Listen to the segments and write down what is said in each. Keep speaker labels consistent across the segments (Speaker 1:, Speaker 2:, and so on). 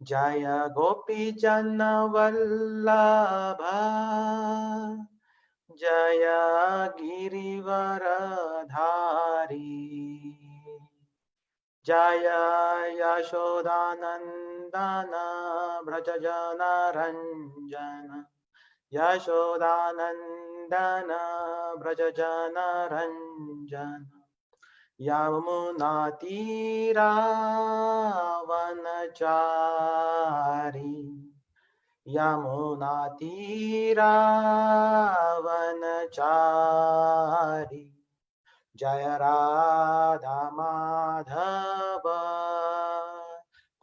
Speaker 1: जय गोपीजन वल्लभ जय गिरिवरधारी जय यशोदानंदन व्रजजन रंजन यशोदानंदन व्रजजन रंजन यमुनातीरावनचारी यमुनातीरावनचारी जय राधा माधव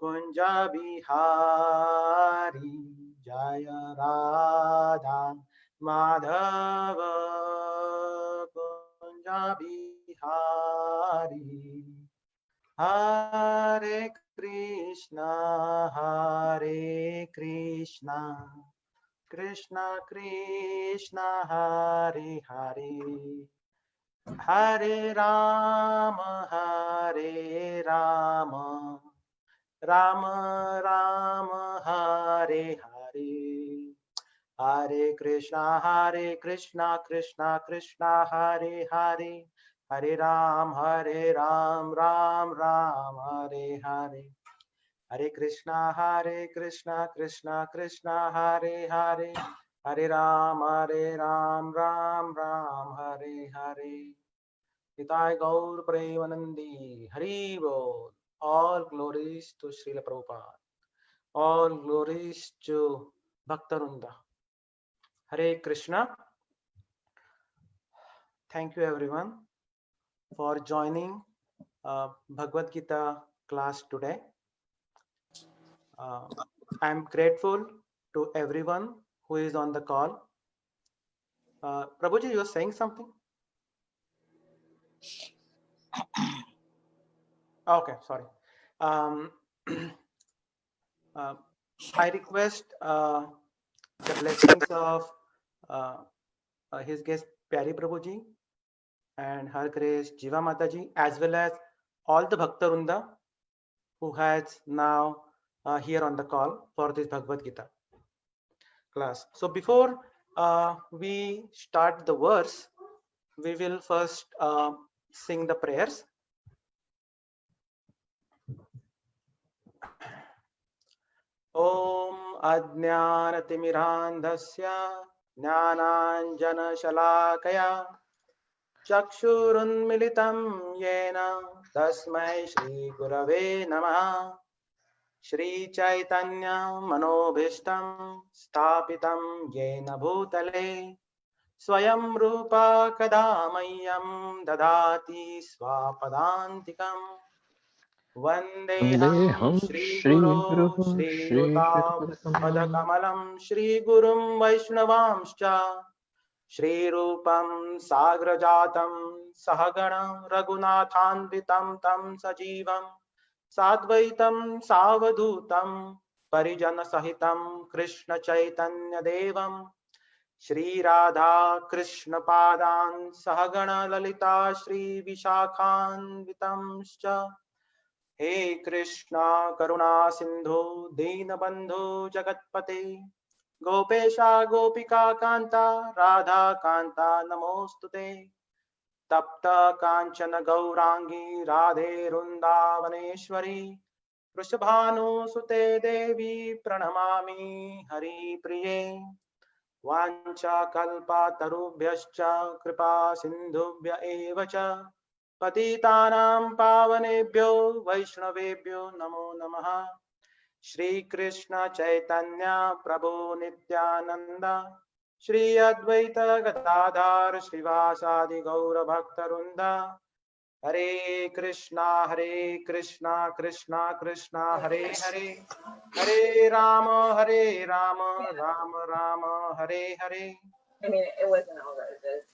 Speaker 1: कुंज बिहारी जय राधा माधव कुंज बिहारी हरे कृष्णा कृष्णा कृष्णा हरे हरे हरे राम राम राम हरे हरे हरे कृष्णा कृष्णा कृष्णा हरे हरे हरे राम राम राम हरे हरे हरे कृष्णा कृष्णा कृष्णा हरे हरे हरे राम राम राम हरे हरे निताय गौर प्रेमानंदी हरि बोल. All glories to Srila Prabhupada. All glories to Bhaktarunda. Hare Krishna. Thank you everyone for joining Bhagavad Gita class today. I am grateful to everyone who is on the call. Prabhuji, you are saying something? Okay, sorry. I request the blessings of His guest Pyari Prabhuji and Her Grace Jiva Mataji, as well as all the Bhaktarunda who has now here on the call for this Bhagavad Gita class. So before we start the verse, we will first sing the prayers. Om Ajnanatimirandhasya Jnananjanashalakaya Chakshurunmilitam Yena Tasmai Shri Gurave Namaha Shri Chaitanya Manobhishtam Stapitam Yena Bhutale Swayam Rupa Kadamayyam Dadati Swapadantikam Vandeham Shri Guru Shri Yutam Padakamalam Shri Gurum Vaishnavamscha Shri Rupam Sagrajatam Sahagana Raghunathanvitam Tam Sajivam Sadvaitam Savadutam Parijana Sahitam Krishna Chaitanya Devam Shri Radha Krishna Padan Sahagana Lalita Shri Vishakhanvitamscha He Krishna Karuna Sindhu Deenabandhu Jagatpate Gopesha Gopika Kanta Radha Kanta Namostute Tapta Kanchana Gaurangi Radhe Rundavaneshwari Vrishabhanu Sute Devi Pranamami Hari Priye Vancha Kalpa Tarubhyascha Kripa Sindhubhya Eva Cha Patitanam Pavanebhyo Vaishnavebhyo Namo Namaha Shri Krishna Chaitanya Prabhu Nityananda Shri Advaita Gadadhar Srivasadi Gaura Bhaktarunda Hare Krishna Krishna Krishna Hare Hare Hare Rama Rama Rama Hare Hare.
Speaker 2: I mean, it wasn't all roses.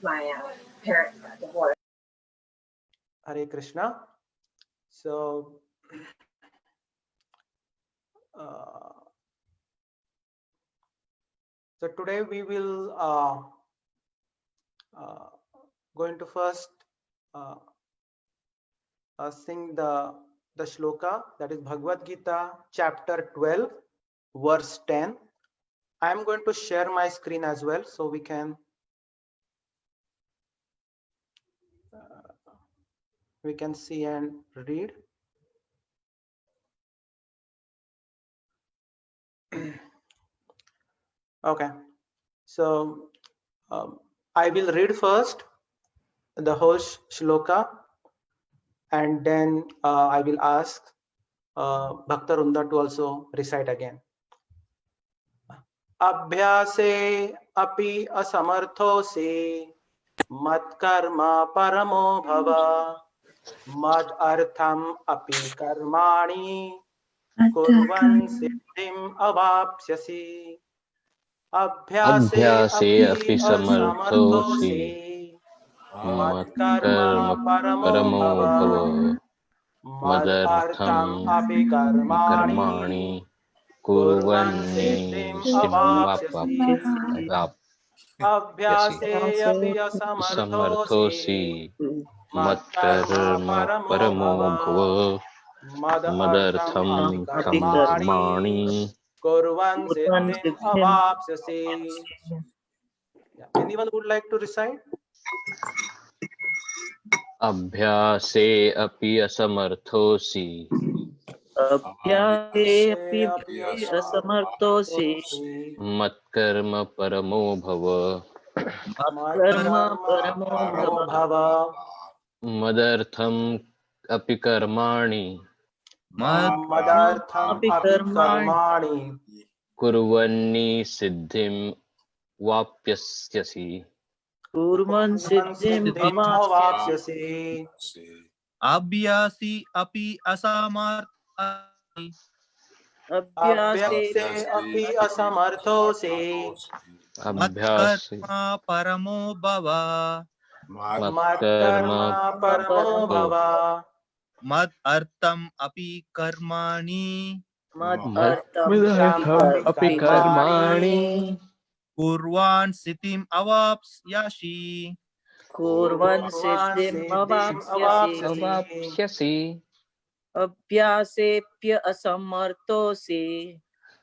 Speaker 2: My parents got divorced.
Speaker 1: Hare Krishna. So so today we will going to first sing the the shloka, that is Bhagavad Gita, chapter 12, verse 10. I am going to share my screen as well, so we can see and read. Okay, so I will read first the whole shloka, and then I will ask Bhakta Runda to also recite again. Abhyase api asamarthosi matkarma paramo bhava mad artham api karmani kurvan siddhim avapsyasi. Abhyase api asamarthosi matkarma paramo bhava mad artham api karmani kurvan siddhim avapsyasi. Abhyase api asamarthosi matkarma paramo bhava madartham api karmani kurvan siddhim avapsyasi. Anyone would like to recite?
Speaker 3: Abhyase api asamarthosi matkarma paramo bhava madartham api karmani kurvanni siddhim vapyasyasi.
Speaker 4: Abhyasi api asamarthosi matkarma paramo bhava mad artham api karmani kurvan siddhim avapsyasi.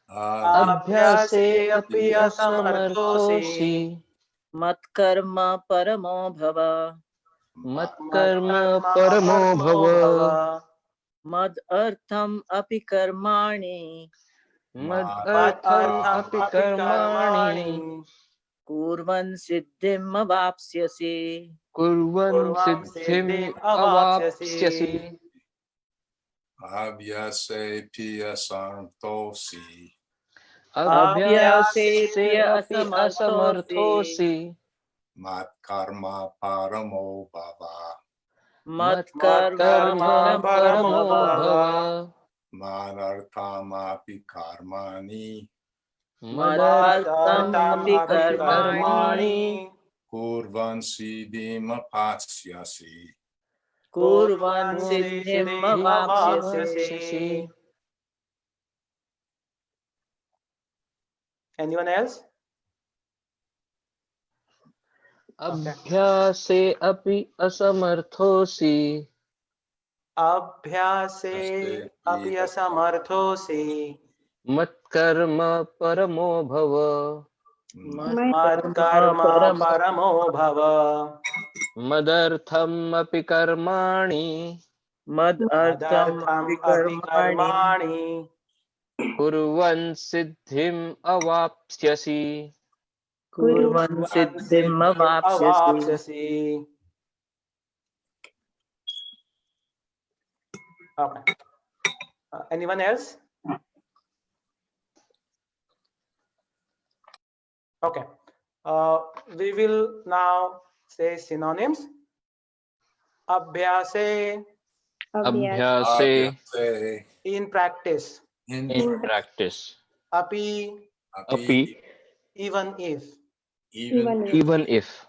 Speaker 5: Abhyasepya asamarthosi matkarma paramo bhava mad artham api karmani kurvan siddhim avapsyasi.
Speaker 6: Abhyasepya asamarthosi
Speaker 5: Abhyasepya asamarthosi
Speaker 6: matkarma paramo bhava
Speaker 5: matkarma paramo bhava
Speaker 6: madartham api karmani
Speaker 5: madartham api karmani
Speaker 6: kurvan siddhim avapsyasi.
Speaker 5: kurvan siddhim avapsyasi.
Speaker 1: Anyone else?
Speaker 3: Abhyase api asamarthosi
Speaker 1: Abhyase api asamarthosi
Speaker 3: matkarma paramo bhava
Speaker 1: matkarma paramo bhava
Speaker 3: madartham api karmani
Speaker 5: Madartham
Speaker 1: api karmani
Speaker 3: kurvan siddhim avapsyasi.
Speaker 5: kurvan siddhim avapsyasi.
Speaker 1: Okay. Anyone else? Okay. We will now say synonyms. Abhyase,
Speaker 3: Abhyase
Speaker 1: in practice.
Speaker 3: in practice.
Speaker 1: Api,
Speaker 3: Api
Speaker 1: even if.
Speaker 3: even if.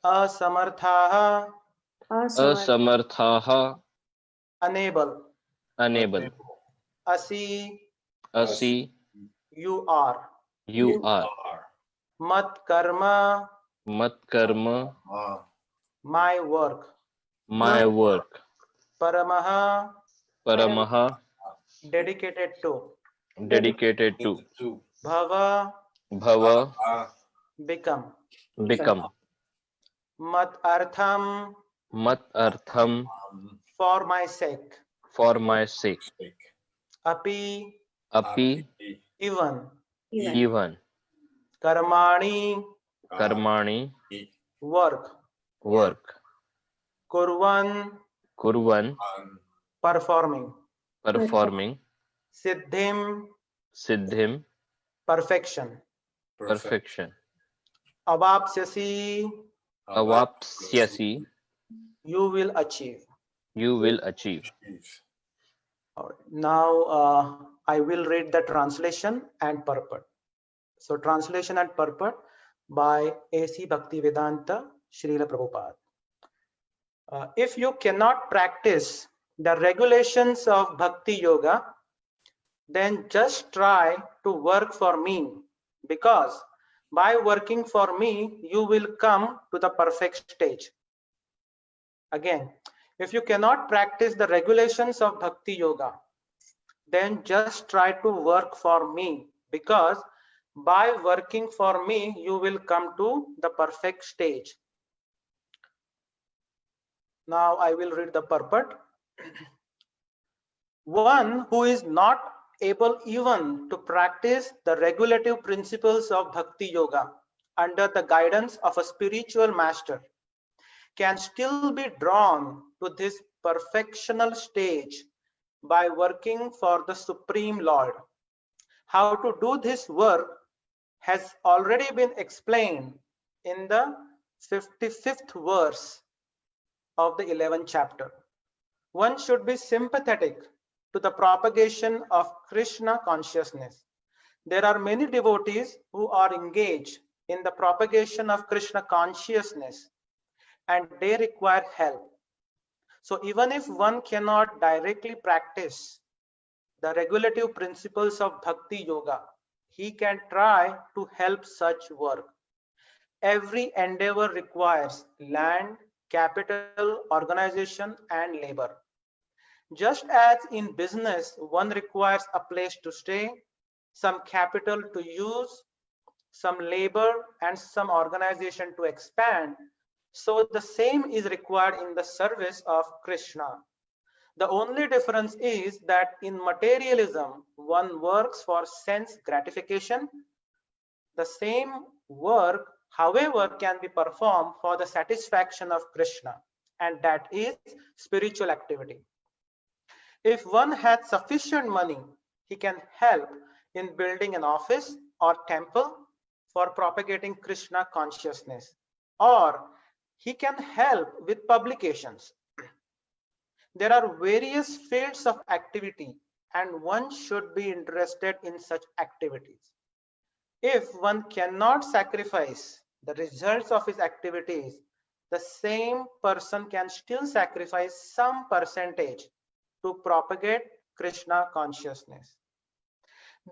Speaker 1: Asamarthaha,
Speaker 3: Asamarthaha
Speaker 1: unable.
Speaker 3: unable.
Speaker 1: Asi, you are.
Speaker 3: You are.
Speaker 1: Mat karma,
Speaker 3: Matkarma
Speaker 1: my work.
Speaker 3: my work.
Speaker 1: Paramaha,
Speaker 3: Paramaha,
Speaker 1: dedicated to.
Speaker 3: dedicated to.
Speaker 1: Bhava,
Speaker 3: Bhava,
Speaker 1: become.
Speaker 3: become.
Speaker 1: Mat artham,
Speaker 3: Mat artham,
Speaker 1: for my sake.
Speaker 3: for my sake.
Speaker 1: Api,
Speaker 3: Api,
Speaker 1: even.
Speaker 3: even.
Speaker 1: Karmani,
Speaker 3: Karmani,
Speaker 1: work.
Speaker 3: work.
Speaker 1: Kurvan,
Speaker 3: Kurvan,
Speaker 1: performing.
Speaker 3: performing.
Speaker 1: Siddhim,
Speaker 3: Siddhim,
Speaker 1: perfection.
Speaker 3: perfection.
Speaker 1: Avapsyasi,
Speaker 3: Avapsyasi,
Speaker 1: you will achieve.
Speaker 3: you will achieve.
Speaker 1: All right. Now I will read the translation and purport. So translation and purport by A.C. Bhaktivedanta Srila Prabhupada. If you cannot practice the regulations of Bhakti Yoga, then just try to work for me, because by working for me, you will come to the perfect stage. Again, if you cannot practice the regulations of Bhakti Yoga, then just try to work for me, because by working for me, you will come to the perfect stage. Now I will read the purport. One who is not able even to practice the regulative principles of Bhakti Yoga under the guidance of a spiritual master can still be drawn to this perfectional stage by working for the Supreme Lord. How to do this work has already been explained in the 55th verse of the 11th chapter. One should be sympathetic to the propagation of Krishna consciousness. There are many devotees who are engaged in the propagation of Krishna consciousness, and they require help. So even if one cannot directly practice the regulative principles of Bhakti Yoga, he can try to help such work. Every endeavor requires land, capital, organization, and labor. Just as in business, one requires a place to stay, some capital to use, some labor, and some organization to expand, so the same is required in the service of Krishna. The only difference is that in materialism, one works for sense gratification. The same work, however, can be performed for the satisfaction of Krishna, and that is spiritual activity. If one has sufficient money, he can help in building an office or temple for propagating Krishna consciousness, or he can help with publications. There are various fields of activity, and one should be interested in such activities. If one cannot sacrifice the results of his activities, the same person can still sacrifice some percentage to propagate Krishna consciousness.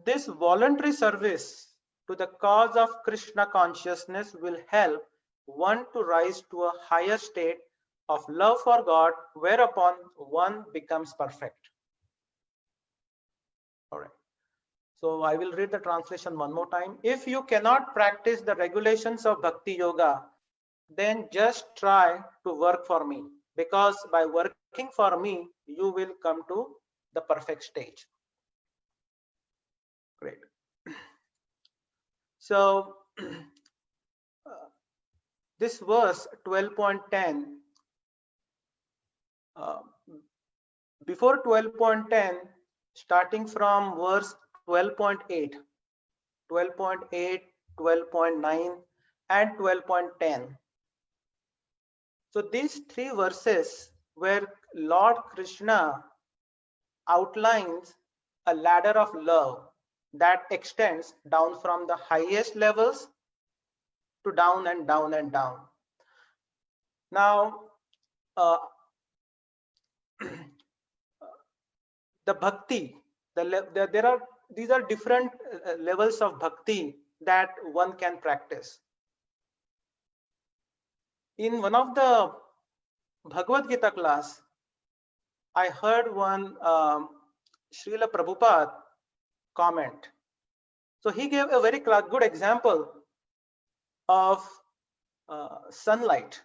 Speaker 1: This voluntary service to the cause of Krishna consciousness will help one to rise to a higher state of love for God, whereupon one becomes perfect. All right. So I will read the translation one more time. If you cannot practice the regulations of Bhakti Yoga, then just try to work for me, because by working for me, you will come to the perfect stage. Great. So this verse 12.10, before 12.10, starting from verse 12.8, 12.8, 12.9, and 12.10. So these three verses where Lord Krishna outlines a ladder of love that extends down from the highest levels to down and down and down. Now, the bhakti, these are different levels of bhakti that one can practice. In one of the Bhagavad Gita class, I heard one Srila Prabhupada comment. So he gave a very good example of sunlight.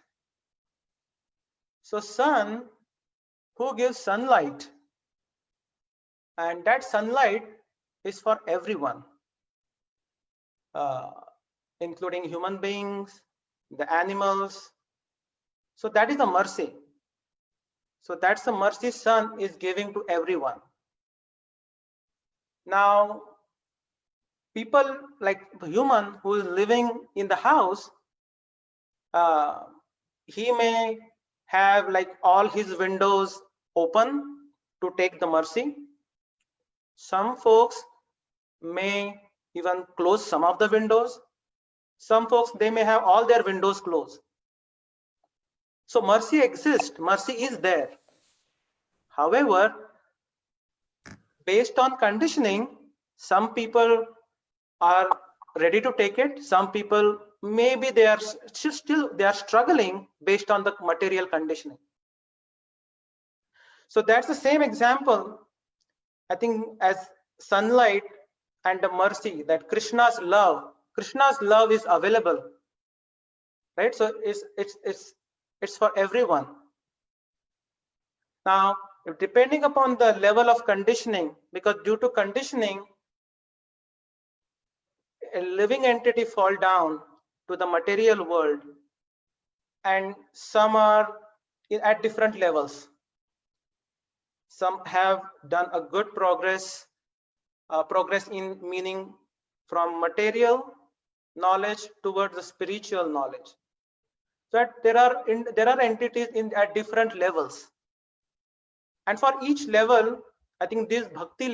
Speaker 1: So sun, who gives sunlight, and that sunlight is for everyone, including human beings, the animals. So that is the mercy. So that's the mercy sun is giving to everyone. Now, people like human who is living in the house, he may have like all his windows open to take the mercy. Some folks may even close some of the windows. Some folks, they may have all their windows closed. So mercy exists, mercy is there. However, based on conditioning, some people are ready to take it. Some people, maybe they are struggling based on the material conditioning. So that's the same example, I think, as sunlight and the mercy, that Krishna's love is available, right? So it's for everyone. Now, depending upon the level of conditioning, because due to conditioning, a living entity fall down to the material world, and some are at different levels. Some have done a good progress in meaning from material knowledge towards the spiritual knowledge. So there are entities at different levels, and for each level, I think this bhakti,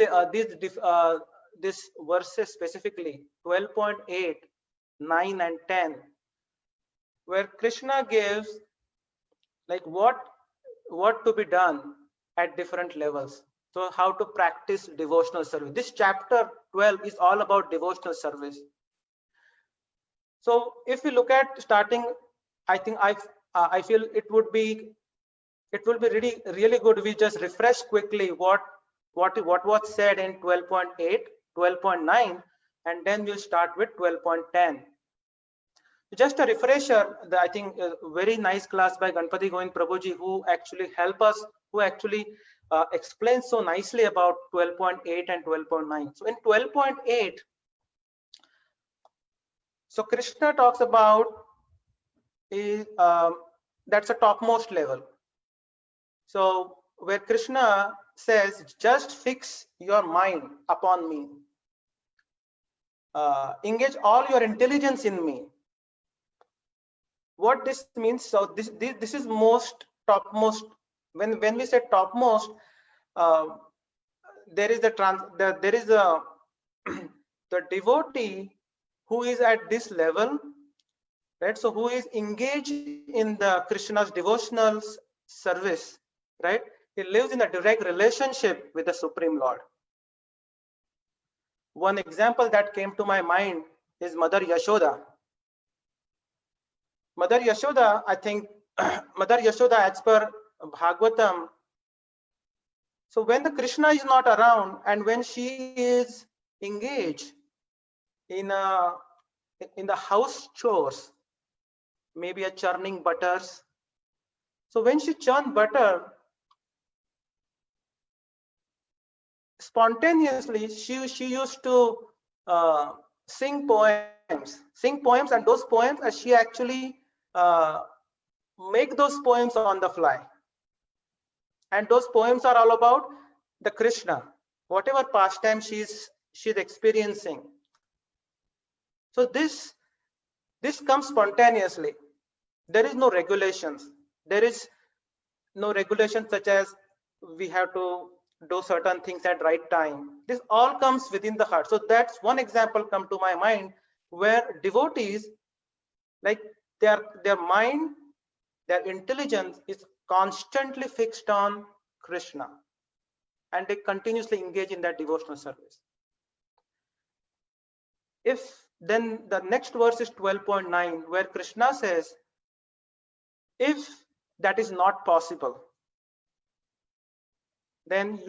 Speaker 1: this verses specifically 12.8, 9 and 10, where Krishna gives like what to be done at different levels. So how to practice devotional service. This chapter 12 is all about devotional service. So if we look at starting, I think I feel it will be really good. We just refresh quickly what was said in 12.8, 12.9, and then we'll start with 12.10. Just a refresher, I think a very nice class by Ganpati Govind Prabhuji, who actually help us, who actually explains so nicely about 12.8 and 12.9. So in 12.8, so Krishna talks about that's a topmost level. So where Krishna says, just fix your mind upon me, engage all your intelligence in me. What this means, so this is most topmost. When we say topmost, there is the devotee who is at this level, right? So who is engaged in the Krishna's devotional service, right? He lives in a direct relationship with the Supreme Lord. One example that came to my mind is Mother Yashoda. Mother Yashoda, I think, Mother Yashoda, as per Bhagavatam, so when the Krishna is not around and when she is engaged in the house chores, maybe a churning butters. So when she churned butter, spontaneously she used to sing poems, and those poems, she actually make those poems on the fly. And those poems are all about the Krishna, whatever pastime she's experiencing. So this comes spontaneously. There is no regulations. There is no regulations such as we have to do certain things at right time. This all comes within the heart. So that's one example come to my mind where devotees, like their mind, their intelligence is constantly fixed on Krishna, and they continuously engage in that devotional service. Then the next verse is 12.9, where Krishna says, if that is not possible, then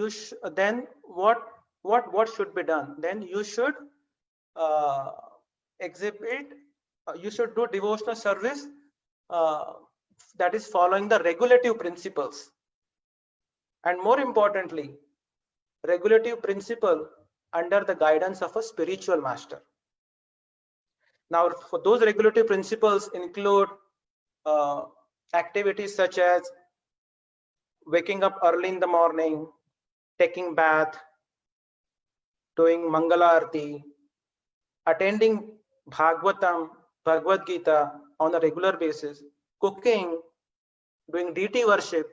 Speaker 1: then what should be done? Then you should exhibit, you should do devotional service that is following the regulative principles, and more importantly, regulative principle under the guidance of a spiritual master. Now, for those regulative principles include activities such as waking up early in the morning, taking bath, doing Mangala Arati, attending Bhagavatam, Bhagavad Gita on a regular basis, cooking, doing deity worship.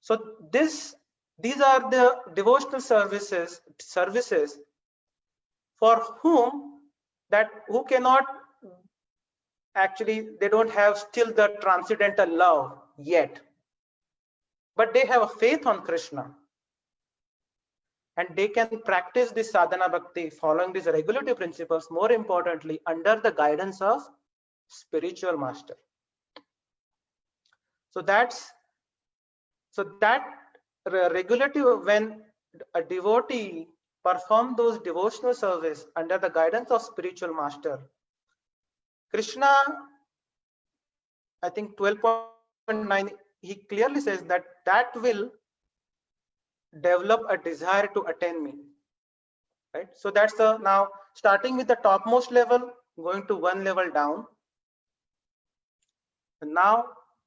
Speaker 1: So these are the devotional services for whom who cannot actually, they don't have still the transcendental love yet, but they have a faith on Krishna, and they can practice this sadhana bhakti following these regulative principles, more importantly under the guidance of spiritual master. So that regulative, when a devotee perform those devotional service under the guidance of spiritual master, Krishna, I think 12.9, he clearly says that will develop a desire to attain me, right? So that's the, now starting with the topmost level, going to one level down. And now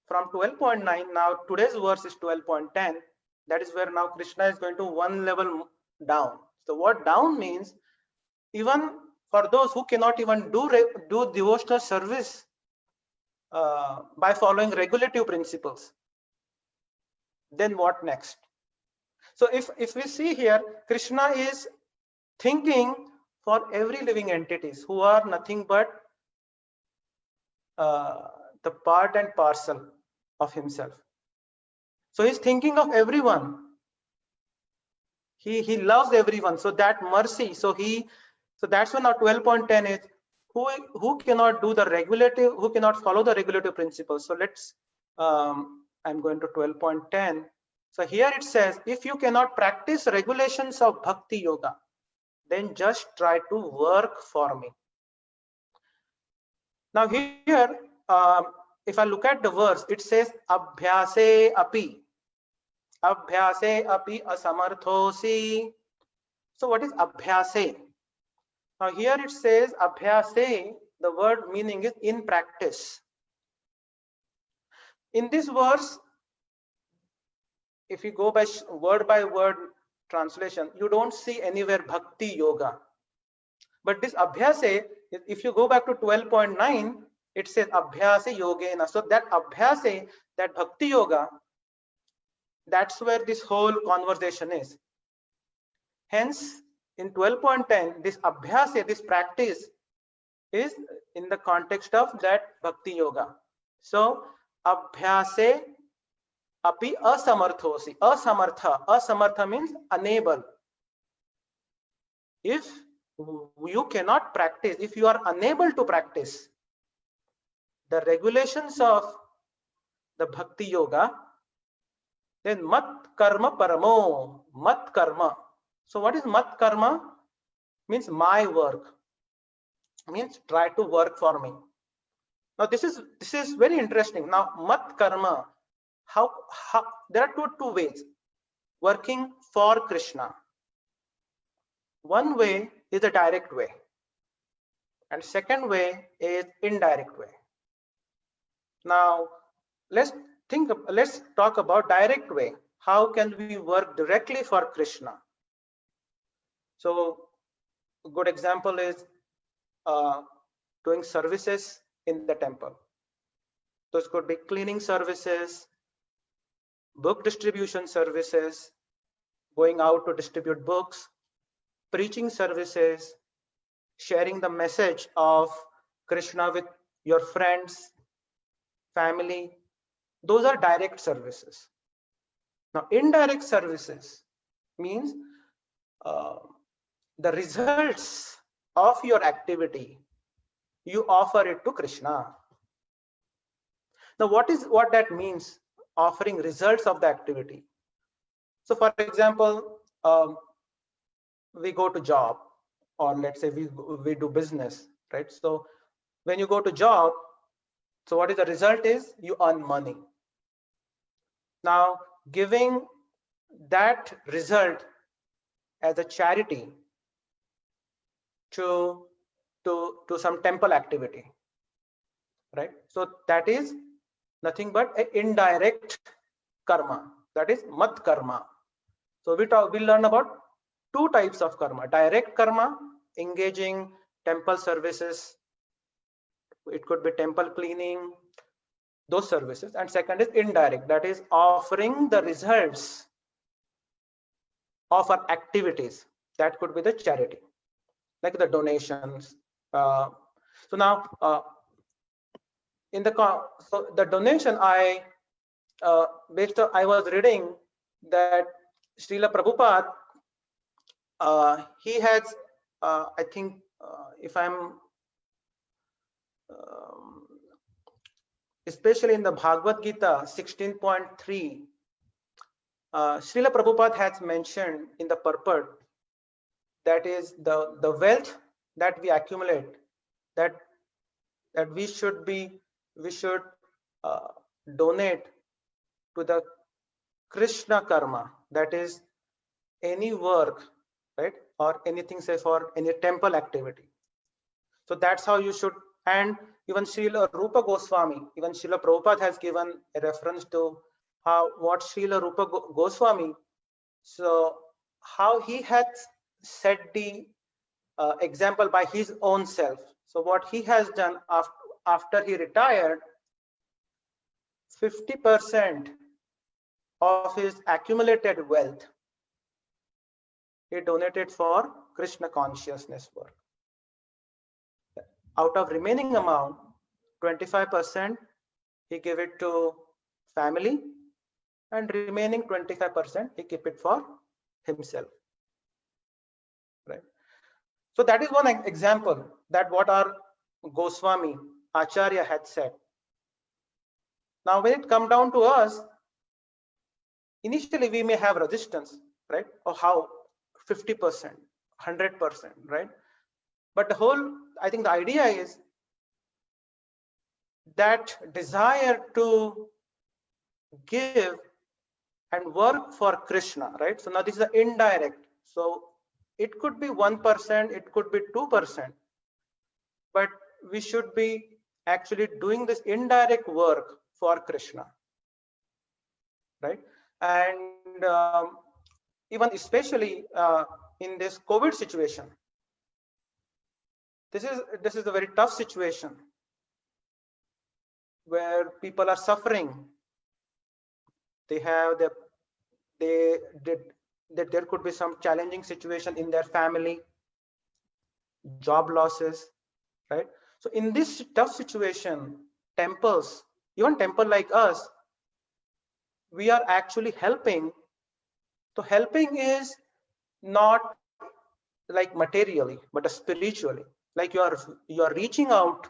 Speaker 1: from 12.9, now today's verse is 12.10. That is where now Krishna is going to one level down. So what down means, even for those who cannot even do devotional service by following regulative principles, then what next? So if we see here, Krishna is thinking for every living entities who are nothing but the part and parcel of himself. So he's thinking of everyone. He loves everyone. So that mercy. So that's why now 12.10 is who cannot do the regulative, who cannot follow the regulative principles. So let's I'm going to 12.10. So here it says, if you cannot practice regulations of bhakti yoga, then just try to work for me. Now here, if I look at the verse, it says abhyase api asamarthosi. So what is abhyase? Now here it says abhyase, the word meaning is in practice. In this verse, if you go by word translation, you don't see anywhere bhakti yoga. But this abhyase, if you go back to 12.9, it says abhyase yogena. So that abhyase, that bhakti yoga, that's where this whole conversation is. Hence, in 12.10, this abhyase, this practice is in the context of that bhakti yoga. So abhyase api asamarthosi. Asamartha means unable. If you cannot practice, if you are unable to practice the regulations of the bhakti yoga, then mat karma paramo, mat karma. So what is mat karma? Means my work, means try to work for me. Now this is very interesting. Now mat karma, how there are two ways working for Krishna. One way is a direct way, and second way is indirect way. Now let's talk about direct way. How can we work directly for Krishna? So a good example is doing services in the temple. Those could be cleaning services, book distribution services, going out to distribute books, preaching services, sharing the message of Krishna with your friends, family. Those are direct services. Now indirect services means the results of your activity, you offer it to Krishna. Now what that means, offering results of the activity? So for example, we go to job, or let's say we do business, right? So when you go to job, so what is the result is you earn money. Now giving that result as a charity to some temple activity, right? So that is nothing but an indirect karma, that is mat karma. So we learn about two types of karma: direct karma, engaging temple services, it could be temple cleaning, those services, and second is indirect, that is offering the results of our activities, that could be the charity, like the donations. So now in the donation, I was reading that Srila Prabhupada, he has I think if I'm especially in the Bhagavad Gita 16.3, Srila Prabhupada has mentioned in the purport, that is the wealth that we accumulate, that we should donate to the Krishna karma, that is any work, right, or anything, say for any temple activity. So that's how you should. And even Srila Rupa Goswami, even Srila Prabhupada has given a reference to what Srila Rupa Goswami, so how he has set the example by his own self. So what he has done after he retired, 50% of his accumulated wealth he donated for Krishna consciousness work. Out of remaining amount, 25% he gave it to family, and remaining 25% he keep it for himself, right? So that is one example, that what our Goswami Acharya had said. Now when it come down to us, initially we may have resistance, right? Or how 50%, 100%, right? But the whole, I think the idea is that desire to give and work for Krishna, right? So now this is the indirect. So it could be 1%, it could be 2%, but we should be actually doing this indirect work for Krishna, right? And even especially in this COVID situation, this is a very tough situation where people are suffering. They have there could be some challenging situation in their family, job losses, right? So in this tough situation, temples, even temple like us, we are actually helping. So helping is not like materially, but spiritually. Like you are reaching out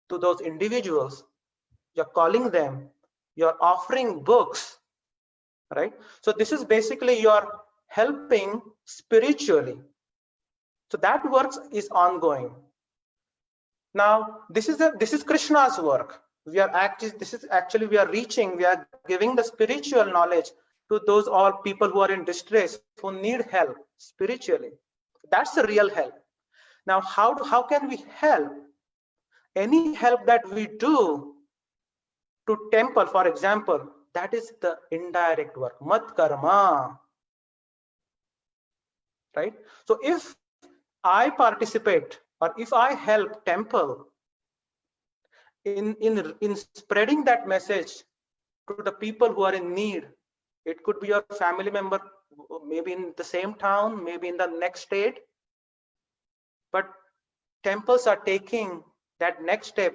Speaker 1: to those individuals, you're calling them, you're offering books, right? So this is basically you're helping spiritually. So that work is ongoing. Now this is Krishna's work. We are we are reaching, we are giving the spiritual knowledge to those all people who are in distress, who need help spiritually. That's the real help. Now how can we help? Any help that we do to temple, for example, that is the indirect work, mat karma, right? So if I participate, or if I help temple in spreading that message to the people who are in need, it could be your family member, maybe in the same town, maybe in the next state, but temples are taking that next step.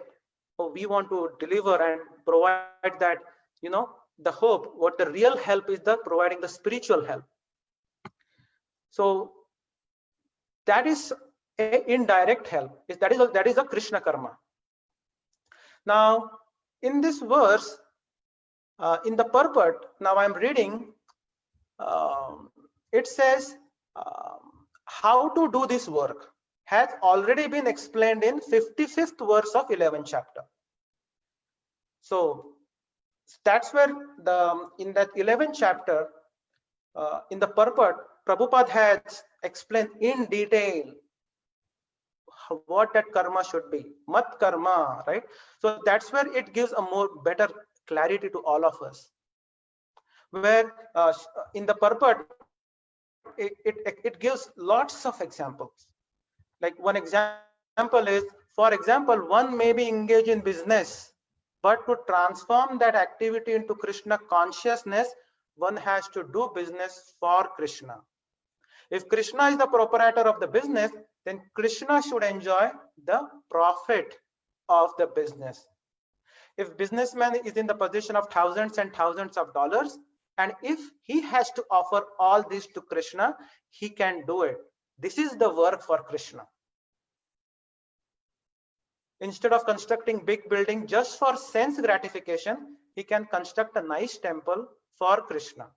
Speaker 1: Oh, we want to deliver and provide that, the hope. What the real help is, the providing the spiritual help. So that is a indirect help. That is a Krishna karma. Now in this verse, in the purport, now I'm reading it says how to do this work has already been explained in 55th verse of 11th chapter. So that's where in that 11th chapter, in the purport, Prabhupada has explained in detail what that karma should be, mat karma, right? So that's where it gives a more better clarity to all of us. Where in the purport, it gives lots of examples. Like one example is, for example, one may be engaged in business, but to transform that activity into Krishna consciousness, one has to do business for Krishna. If Krishna is the proprietor of the business, then Krishna should enjoy the profit of the business. If businessman is in the position of thousands and thousands of dollars, and if he has to offer all this to Krishna, he can do it. This is the work for Krishna. Instead of constructing big building just for sense gratification, he can construct a nice temple for Krishna.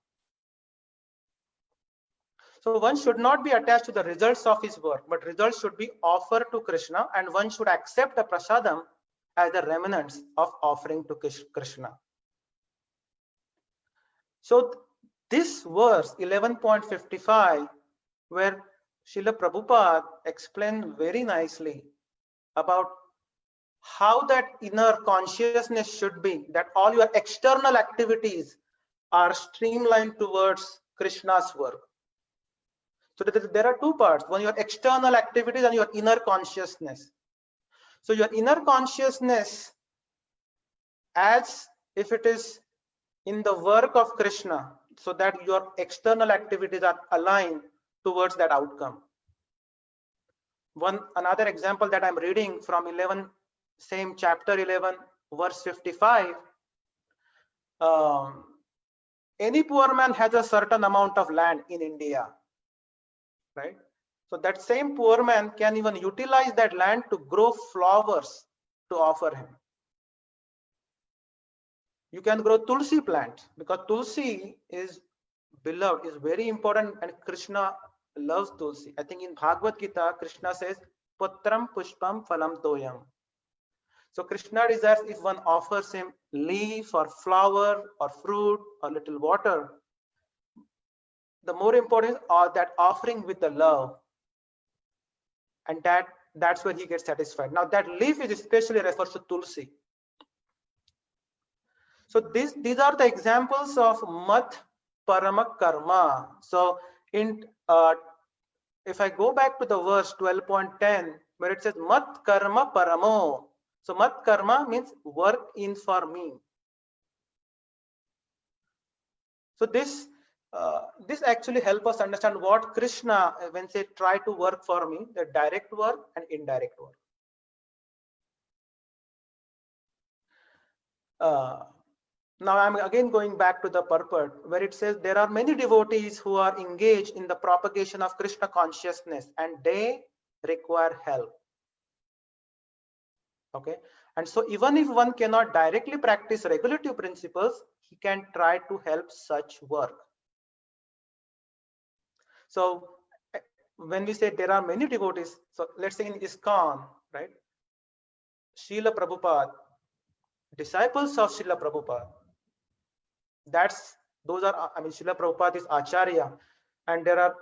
Speaker 1: So one should not be attached to the results of his work, but results should be offered to Krishna, and one should accept the prasadam as the remnants of offering to Krishna. So this verse 11.55, where Srila Prabhupada explained very nicely about how that inner consciousness should be, that all your external activities are streamlined towards Krishna's work. So there are two parts, one, your external activities and your inner consciousness. So your inner consciousness, as if it is in the work of Krishna, so that your external activities are aligned towards that outcome. Another example that I'm reading from same chapter 11, verse 55. Any poor man has a certain amount of land in India, right? So that same poor man can even utilize that land to grow flowers to offer him. You can grow tulsi plant, because tulsi is beloved, is very important, and Krishna loves tulsi. I think in Bhagavad Gita, Krishna says, Putram pushpam phalam toyam. So Krishna desires, if one offers him leaf or flower or fruit or little water, the more important are that offering with the love, and that's where he gets satisfied. Now that leaf is especially refers to tulsi. So these are the examples of mat parama karma. So if I go back to the verse 12.10, where it says mat karma paramo. So mat karma means work in for me. So this actually helps us understand what Krishna, when say try to work for me, the direct work and indirect work. Now I'm again going back to the purport, where it says there are many devotees who are engaged in the propagation of Krishna consciousness, and they require help. Okay, and so even if one cannot directly practice regulative principles, he can try to help such work. So when we say there are many devotees, so let's say in ISKCON, right? Srila Prabhupada, disciples of Srila Prabhupada, Srila Prabhupada is Acharya, and there are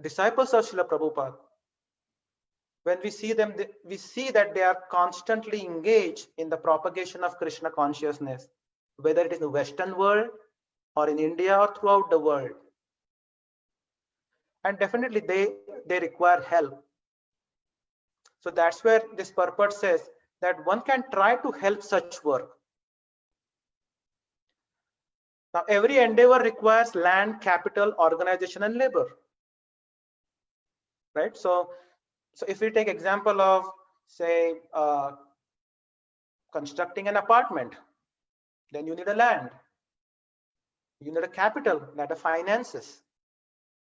Speaker 1: disciples of Srila Prabhupada. When we see them, we see that they are constantly engaged in the propagation of Krishna consciousness, whether it is in the Western world or in India or throughout the world. And definitely they require help. So that's where this purport says that one can try to help such work. Now every endeavor requires land, capital, organization, and labor, right? So if we take example of, say, constructing an apartment, then you need a land, you need a capital, that are finances,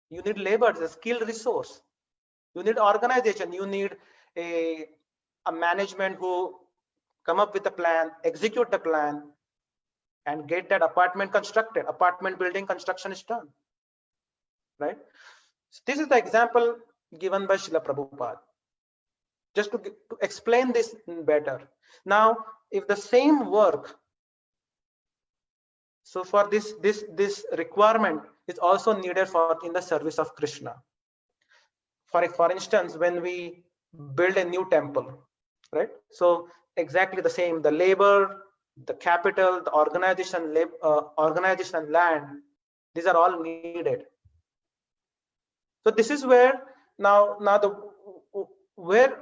Speaker 1: you need labor, a skilled resource, you need organization, you need a management who come up with a plan, execute the plan, and get that apartment constructed. Apartment building construction is done, right? So this is the example given by Srila Prabhupada, just to explain this better. Now, if the same work, so for this requirement is also needed for in the service of Krishna. For instance, when we build a new temple, right? So exactly the same, the labor, the capital, the organization, organization, land, these are all needed. So this is where now where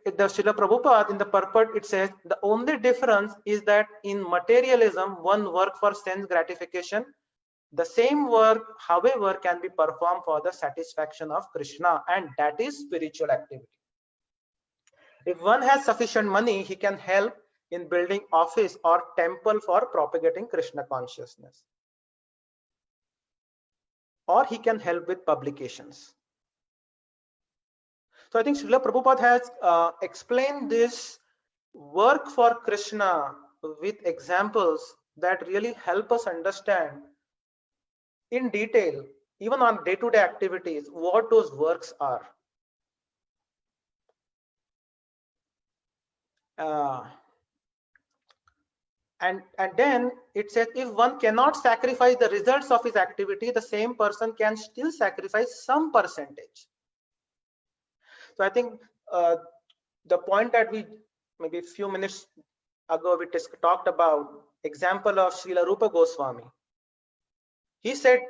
Speaker 1: the Srila Prabhupada in the purport, it says the only difference is that in materialism, one work for sense gratification. The same work, however, can be performed for the satisfaction of Krishna, and that is spiritual activity. If one has sufficient money, he can help in building office or temple for propagating Krishna consciousness, or he can help with publications. So I think Srila Prabhupada has explained this work for Krishna with examples that really help us understand in detail, even on day-to-day activities, what those works are. And then it says, if one cannot sacrifice the results of his activity, the same person can still sacrifice some percentage. So I think the point that we maybe a few minutes ago we talked about, example of Srila Rupa Goswami. He said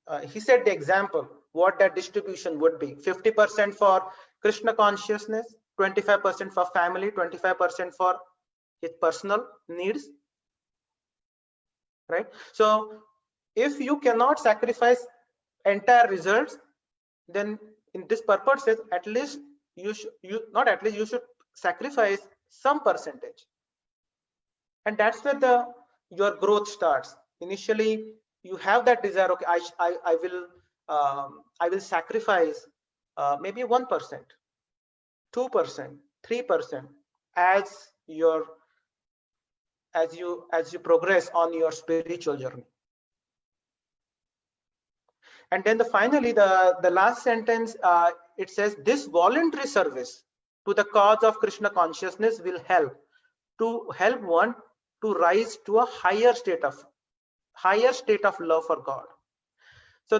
Speaker 1: the example what that distribution would be: 50% for Krishna consciousness, 25% for family, 25% for his personal needs, right? So if you cannot sacrifice entire results, then in this purpose says at least you should sacrifice some percentage, and that's where your growth starts. Initially you have that desire, okay, I will sacrifice maybe 1%, 2%, 3% as you progress on your spiritual journey. And then finally the last sentence, it says this voluntary service to the cause of Krishna consciousness will help one to rise to a higher state of love for God. So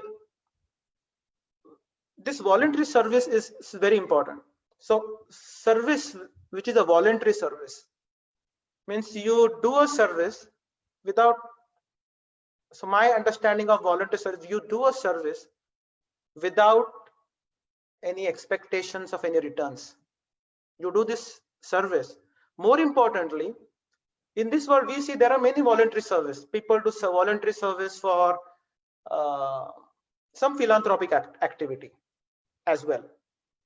Speaker 1: this voluntary service is very important. So service which is a voluntary service means you do a service without, so my understanding of voluntary service, you do a service without any expectations of any returns. You do this service. More importantly, in this world we see there are many voluntary service. People do voluntary service for some philanthropic activity as well.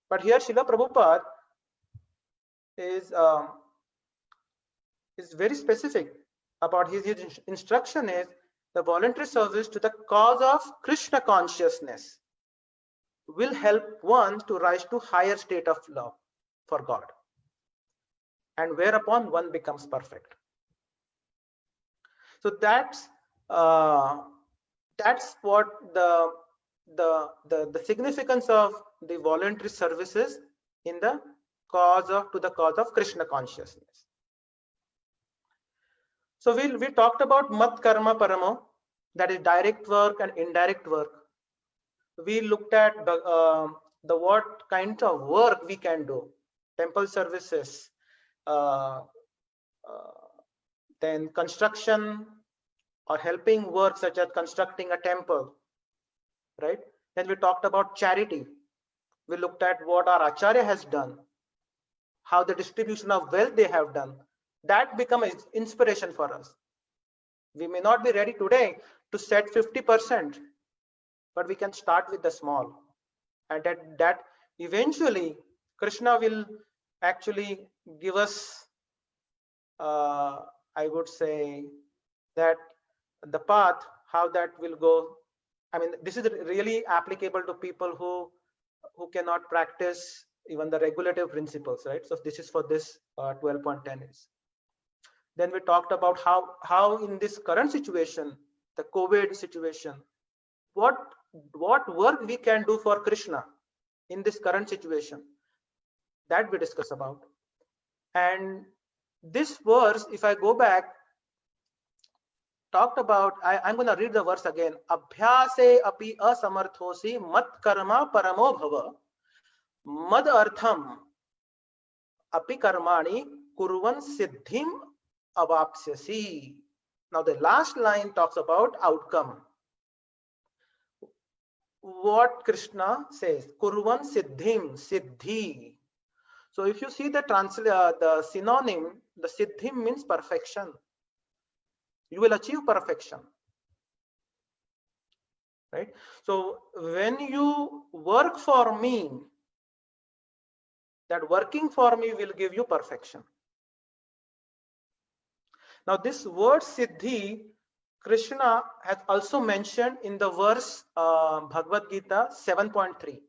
Speaker 1: But here Srila Prabhupada is very specific about his instruction is the voluntary service to the cause of Krishna consciousness will help one to rise to higher state of love for God, and whereupon one becomes perfect. So that's what the significance of the voluntary services in the cause of Krishna consciousness. So we talked about mat karma paramo, that is direct work and indirect work. We looked at the what kind of work we can do: temple services, then construction or helping work such as constructing a temple, right? Then we talked about charity. We looked at what our Acharya has done, how the distribution of wealth they have done. That become an inspiration for us. We may not be ready today to set 50%, but we can start with the small, and that eventually Krishna will actually give us, I would say, that the path how that will go. I mean, this is really applicable to people who cannot practice even the regulative principles, right? So this is for this 12.10 is. Then we talked about how in this current situation, the COVID situation, what work we can do for Krishna in this current situation, that we discuss about. And this verse, if I go back, talked about, I'm going to read the verse again. Abhyase api asamarthosi mat karma paramo bhava mad artham api karmani kurvan siddhim avapsyasi. Now the last line talks about outcome. What Krishna says, kurvan siddhim, siddhi. So if you see the synonym, the siddhim means perfection. You will achieve perfection, right? So when you work for me, that working for me will give you perfection. Now this word siddhi, Krishna has also mentioned in the verse Bhagavad Gita 7.3.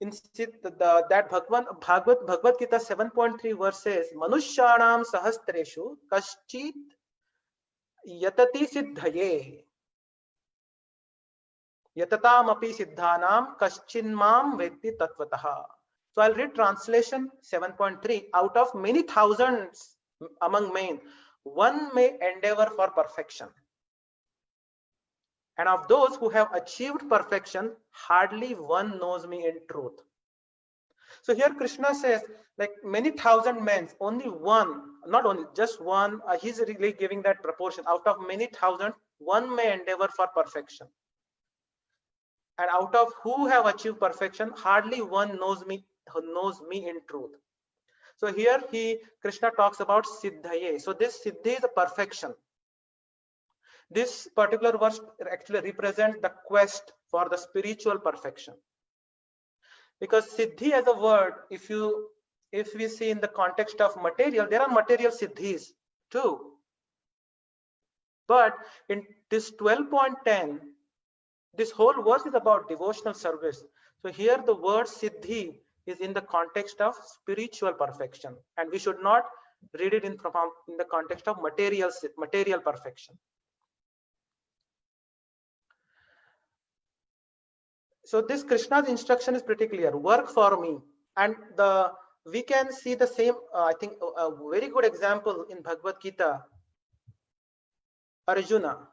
Speaker 1: In that Bhagavad Gita 7.3 verse says, Manushyanam sahastreshu kaschit yatati siddhaye yatatam api siddhanam kaschinmam vetti tatvataha. So I'll read translation 7.3. Out of many thousands among men, one may endeavor for perfection. And of those who have achieved perfection, hardly one knows me in truth. So here Krishna says, like many thousand men, only one, not only just one, he's really giving that proportion. Out of many thousand, one may endeavor for perfection. And out of who have achieved perfection, hardly one knows me in truth. So here Krishna talks about siddhaye. So this siddhi is a perfection. This particular verse actually represents the quest for the spiritual perfection. Because siddhi as a word, if we see in the context of material, there are material siddhis too. But in this 12.10, this whole verse is about devotional service. So here the word siddhi is in the context of spiritual perfection, and we should not read it in the context of material perfection. So this Krishna's instruction is pretty clear. Work for me, and we can see the same. I think a very good example in Bhagavad Gita. Arjuna.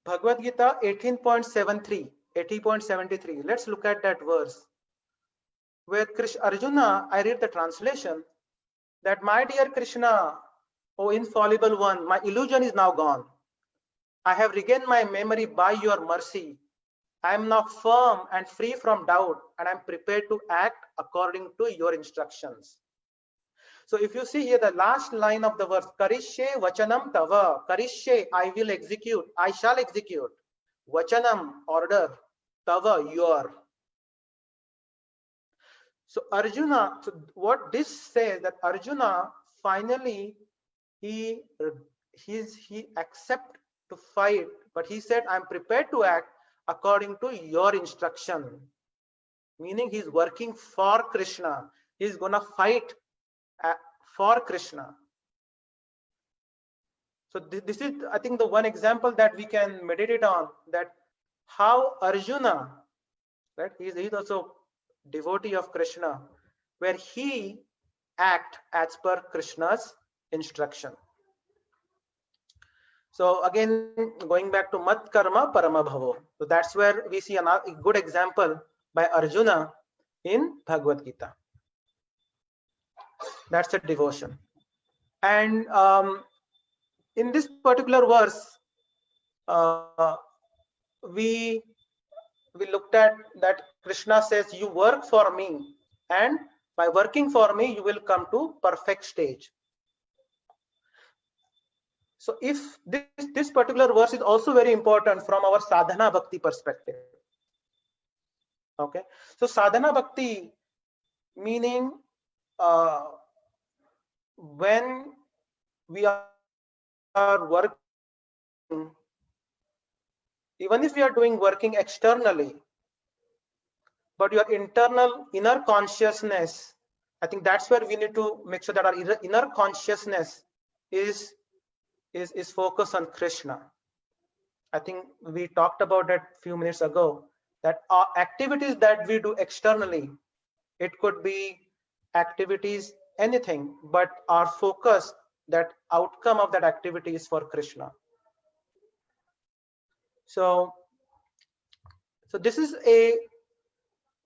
Speaker 1: Bhagavad Gita 18.73. 80.73. Let's look at that verse where Arjuna, I read the translation, that my dear Krishna, O infallible one, my illusion is now gone. I have regained my memory by your mercy. I am now firm and free from doubt, and I am prepared to act according to your instructions. So if you see here the last line of the verse, Karishye vachanam tava, Karishye, I will execute, I shall execute. Vachanam, order, tava, your. So Arjuna, so what this says, that Arjuna finally he accepted to fight, but he said, I'm prepared to act according to your instruction. Meaning he's working for Krishna. He's gonna fight for Krishna. So this is, I think, the one example that we can meditate on, that how Arjuna, right? He's also devotee of Krishna, where he act as per Krishna's instruction. So again, going back to mat karma parama bhavo. So that's where we see a good example by Arjuna in Bhagavad Gita. That's a devotion. And in this particular verse, we looked at that Krishna says, you work for me, and by working for me, you will come to perfect stage. So if this particular verse is also very important from our sadhana bhakti perspective. Okay, so sadhana bhakti meaning when we are working, even if we are doing working externally, but your inner consciousness I think that's where we need to make sure that our inner consciousness is focused on Krishna. I think we talked about that a few minutes ago, that our activities that we do externally, it could be activities, anything, but our focus, that outcome of that activity is for Krishna. So this is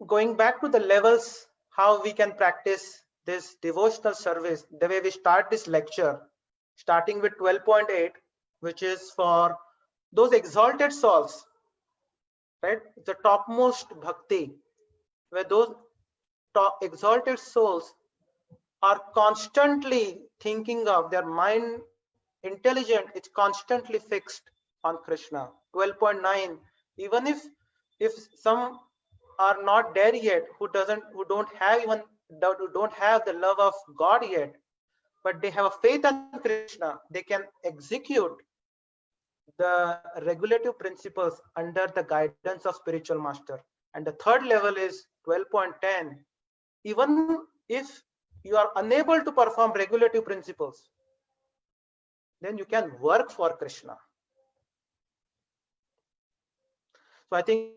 Speaker 1: going back to the levels, how we can practice this devotional service, the way we start this lecture, starting with 12.8, which is for those exalted souls, right? The topmost bhakti, where those exalted souls are constantly thinking of, their mind intelligent, it's constantly fixed on Krishna. 12.9, even if some are not there yet, who don't have the love of God yet, but they have a faith on Krishna, they can execute the regulative principles under the guidance of spiritual master. And the third level is 12.10. Even if you are unable to perform regulative principles, then you can work for Krishna. So I think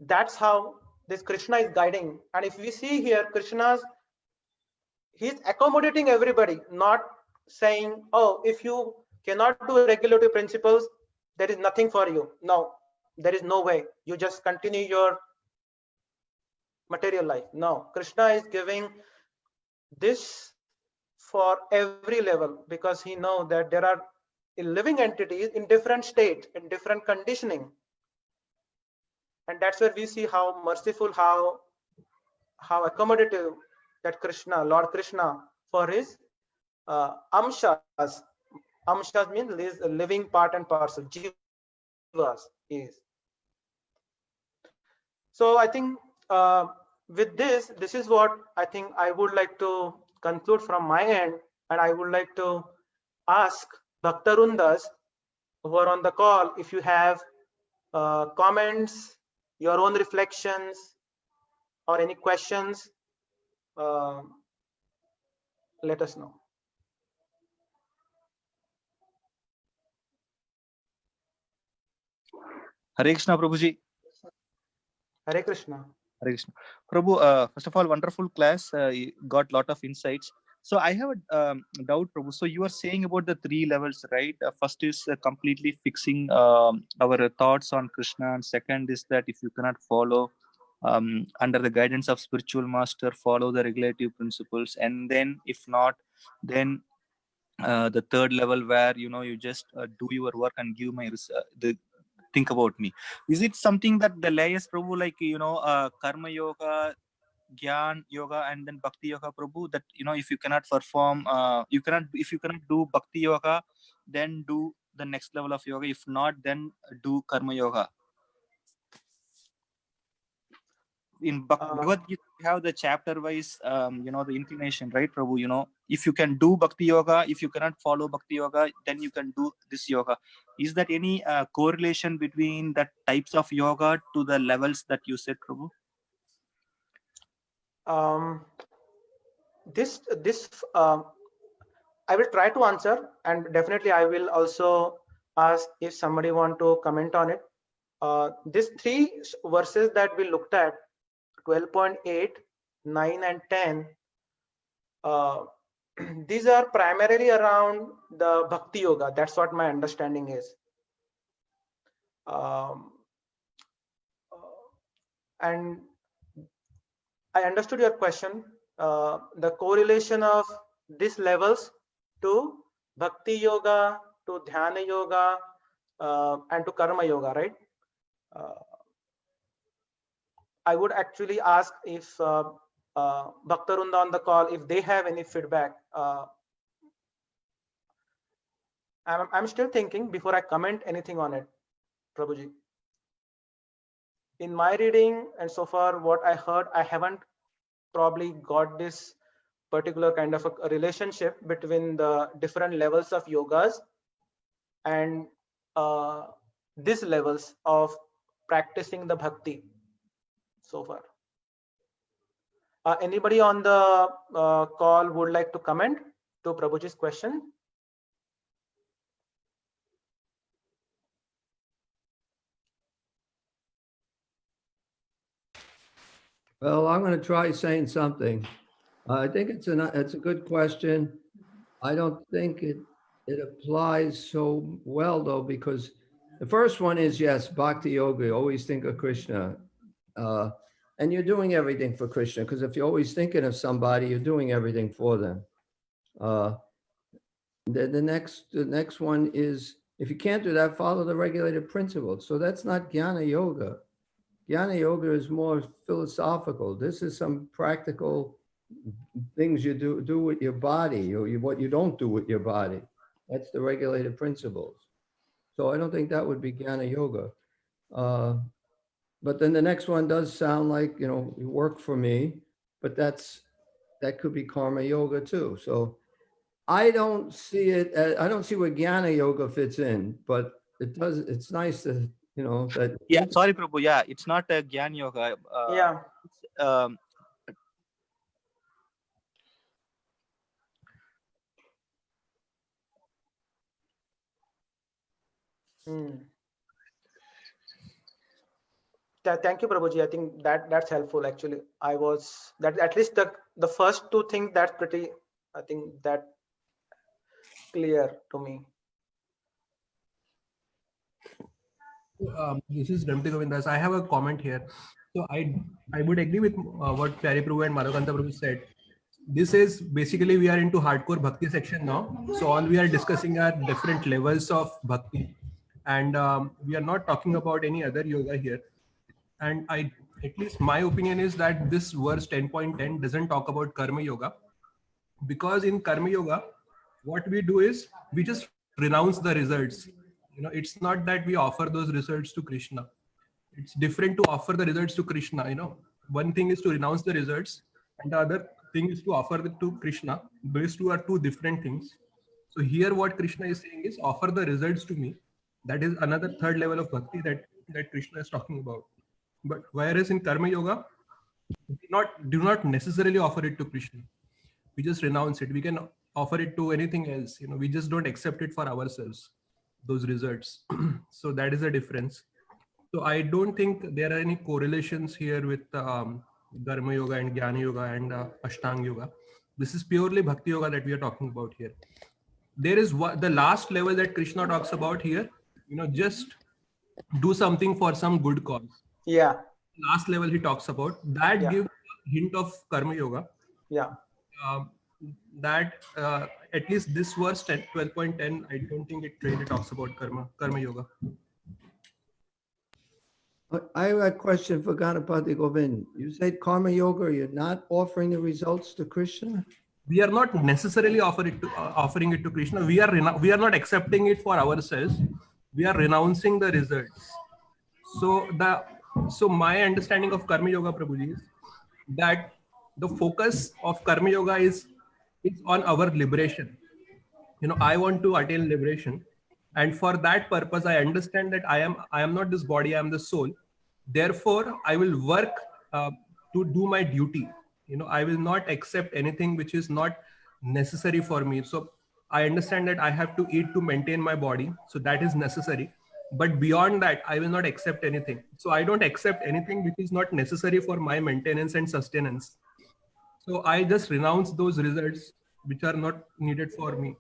Speaker 1: that's how this Krishna is guiding. And if we see here, he's accommodating everybody, not saying, oh, if you cannot do regulative principles, there is nothing for you. No, there is no way. You just continue your material life. No, Krishna is giving this for every level, because he knows that there are living entities in different states, in different conditioning. And that's where we see how merciful, how accommodative that Krishna, Lord Krishna, for his amshas. Amshas means living part and parcel, jivas is. So I think with this is what I think I would like to conclude from my end, and I would like to ask Bhaktarundas who are on the call, if you have comments, your own reflections, or any questions, let us know.
Speaker 4: Hare Krishna, Prabhuji.
Speaker 1: Hare Krishna.
Speaker 4: Hare Krishna. Prabhu, first of all, wonderful class. You got lot of insights. So I have a doubt, Prabhu. So you are saying about the 3 levels, right? First is completely fixing our thoughts on Krishna, and second is that if you cannot follow under the guidance of spiritual master, follow the regulative principles, and then if not, then the third level where you just do your work and give my think about me. Is it something that the layers, Prabhu, like karma yoga, Gyan yoga, and then bhakti yoga, Prabhu, that if you cannot perform if you cannot do bhakti yoga, then do the next level of yoga, if not, then do karma yoga? In Bhagavad Gita, we have the chapter wise the inclination, right, Prabhu? If you can do bhakti yoga, if you cannot follow bhakti yoga, then you can do this yoga. Is that any correlation between the types of yoga to the levels that you said, Prabhu?
Speaker 1: This I will try to answer, and definitely I will also ask if somebody want to comment on it. These 3 verses that we looked at, 12.8, 9 and 10, these are primarily around the bhakti yoga. That's what my understanding is. And I understood your question, the correlation of these levels to bhakti yoga, to dhyana yoga, and to karma yoga, right? I would actually ask if Bhaktarunda on the call, if they have any feedback. I'm still thinking before I comment anything on it, Prabhuji. In my reading and so far what I heard, I haven't probably got this particular kind of a relationship between the different levels of yogas and these levels of practicing the bhakti so far. Anybody on the call would like to comment to Prabhuji's question?
Speaker 7: Well, I'm going to try saying something. I think it's a good question. I don't think it applies so well though, because the first one is, yes, Bhakti Yoga, always think of Krishna. And you're doing everything for Krishna, because if you're always thinking of somebody, you're doing everything for them. The next one is, if you can't do that, follow the regulated principles. So that's not Jnana Yoga. Jnana Yoga is more philosophical. This is some practical things you do with your body, or what you don't do with your body. That's the regulated principles. So I don't think that would be Jnana Yoga. But then the next one does sound like, you work for me, but that could be Karma Yoga too. So I don't see it, I don't see where Jnana Yoga fits in, but it's nice to, that.
Speaker 4: Yeah, sorry, Prabhu. Yeah, it's not a Gyan Yoga.
Speaker 1: Yeah. Thank you, Prabhuji. I think that's helpful. Actually, that at least the first two things, that's pretty, I think that clear to me.
Speaker 8: This is Ramti Govindas. I have a comment here. So I would agree with what Pyari Prabhu and Madhukanta Prabhu said. This is basically, we are into hardcore bhakti section now. So all we are discussing are different levels of bhakti, and we are not talking about any other yoga here. And at least my opinion is that this verse 10.10 doesn't talk about karma yoga, because in karma yoga, what we do is we just renounce the results. It's not that we offer those results to Krishna. It's different to offer the results to Krishna. One thing is to renounce the results, and the other thing is to offer them to Krishna. These two are two different things. So here what Krishna is saying is, offer the results to me. That is another third level of bhakti that Krishna is talking about. But whereas in karma yoga, we do not necessarily offer it to Krishna. We just renounce it. We can offer it to anything else. We just don't accept it for ourselves, those results. So that is a difference. So I don't think there are any correlations here with Dharma Yoga and Jnana Yoga and Ashtanga Yoga. This is purely Bhakti Yoga that we are talking about here. There is the last level that Krishna talks about here, just do something for some good cause.
Speaker 1: Yeah.
Speaker 8: Last level he talks about, that gives a hint of Karma Yoga.
Speaker 1: Yeah.
Speaker 8: That at least this verse 12.10, I don't think it really talks about Karma Yoga.
Speaker 7: I have a question for Ganapati Govind. You said Karma Yoga, you're not offering the results to Krishna?
Speaker 8: We are not necessarily offering it to Krishna. We are not accepting it for ourselves. We are renouncing the results. So my understanding of Karma Yoga, Prabhuji, is that the focus of Karma Yoga is on our liberation. I want to attain liberation. And for that purpose, I understand that I am not this body, I am the soul. Therefore, I will work to do my duty. I will not accept anything which is not necessary for me. So I understand that I have to eat to maintain my body. So that is necessary. But beyond that, I will not accept anything. So I don't accept anything which is not necessary for my maintenance and sustenance. So I just renounce those results which are not needed for me.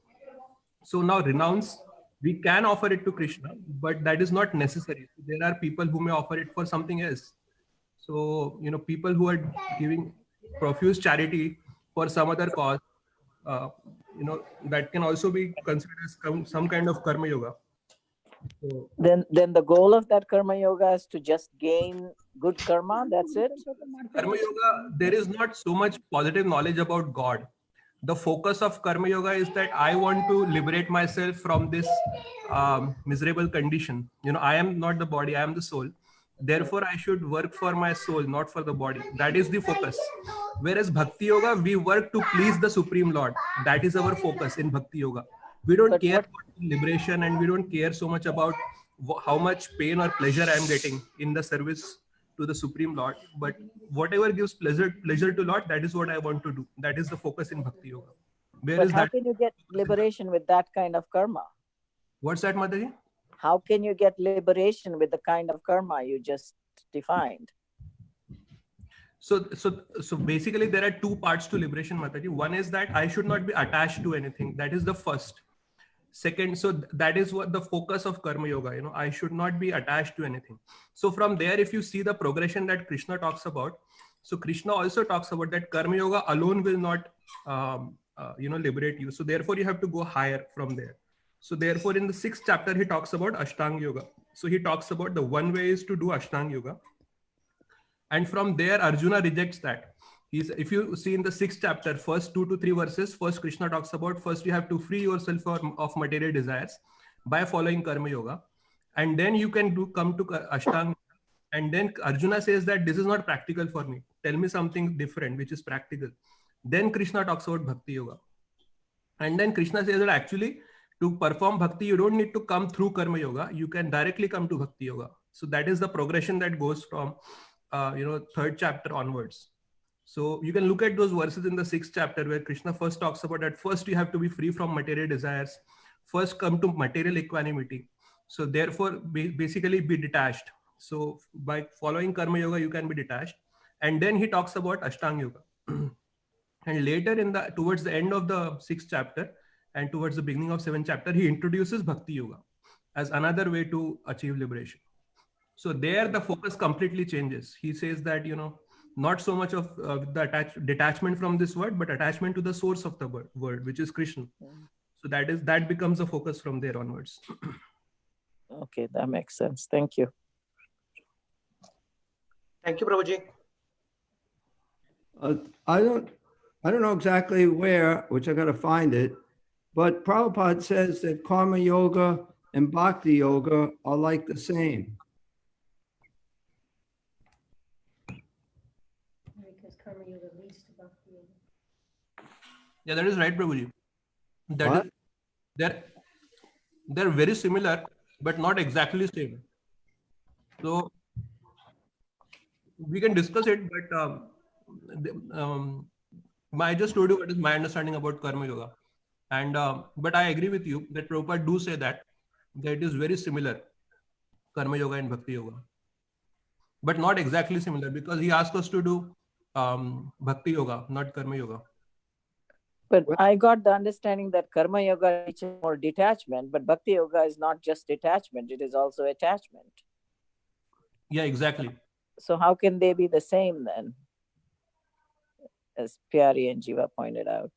Speaker 8: So now renounce, we can offer it to Krishna, but that is not necessary. There are people who may offer it for something else. So, people who are giving profuse charity for some other cause, that can also be considered as some kind of karma yoga. So,
Speaker 5: Then the goal of that karma yoga is to just gain good karma. That's it.
Speaker 8: Karma yoga, there is not so much positive knowledge about God. The focus of karma yoga is that I want to liberate myself from this miserable condition. I am not the body, I am the soul. Therefore, I should work for my soul, not for the body. That is the focus. Whereas Bhakti Yoga, we work to please the Supreme Lord. That is our focus in Bhakti Yoga. We don't care about liberation, and we don't care so much about how much pain or pleasure I am getting in the service to the Supreme Lord, but whatever gives pleasure to Lord, that is what I want to do. That is the focus in Bhakti Yoga. Where
Speaker 5: But
Speaker 8: is
Speaker 5: how
Speaker 8: that?
Speaker 5: can you get liberation with that kind of karma?
Speaker 8: What's that, Mataji?
Speaker 5: How can you get liberation with the kind of karma you just defined?
Speaker 8: So basically there are two parts to liberation, Mataji. One is that I should not be attached to anything. That is the first. Second, so that is what the focus of Karma Yoga, you know, I should not be attached to anything. So from there, if you see the progression that Krishna talks about, so Krishna also talks about that Karma Yoga alone will not, liberate you. So therefore you have to go higher from there. So therefore in the 6th chapter, he talks about Ashtanga Yoga. So he talks about the one way is to do Ashtanga Yoga. And from there, Arjuna rejects that. If you see in the 6th chapter, first 2 to 3 verses, first Krishna talks about first you have to free yourself of material desires by following Karma Yoga. And then you can come to Ashtanga. And then Arjuna says that this is not practical for me. Tell me something different, which is practical. Then Krishna talks about Bhakti Yoga. And then Krishna says that actually to perform Bhakti, you don't need to come through Karma Yoga. You can directly come to Bhakti Yoga. So that is the progression that goes from, 3rd chapter onwards. So you can look at those verses in the 6th chapter where Krishna first talks about that first you have to be free from material desires, first come to material equanimity. So therefore basically be detached. So by following Karma Yoga, you can be detached. And then he talks about Ashtanga Yoga. And later towards the end of the 6th chapter and towards the beginning of 7th chapter, he introduces Bhakti Yoga as another way to achieve liberation. So there the focus completely changes. He says that, not so much of the detachment from this word, but attachment to the source of the word, which is Krishna. So that becomes the focus from there onwards.
Speaker 5: Okay, that makes sense. Thank you.
Speaker 1: Thank you, Prabhuji.
Speaker 7: I don't know exactly where, which I got to find it, but Prabhupada says that Karma Yoga and Bhakti Yoga are like the same.
Speaker 9: Because Karma Yoga leads to Bhakti Yoga.
Speaker 8: Yeah, that is right, Prabhuji.
Speaker 7: What?
Speaker 8: They're very similar, but not exactly same. So we can discuss it, but I just told you what is my understanding about Karma Yoga. And but I agree with you that Prabhupada do say that it is very similar, Karma Yoga and Bhakti Yoga, but not exactly similar because he asked us to do Bhakti Yoga, not Karma Yoga.
Speaker 5: But I got the understanding that Karma Yoga teaches more detachment, but Bhakti Yoga is not just detachment, it is also attachment.
Speaker 8: Yeah, exactly.
Speaker 5: So how can they be the same then? As Pyari and Jiva pointed out.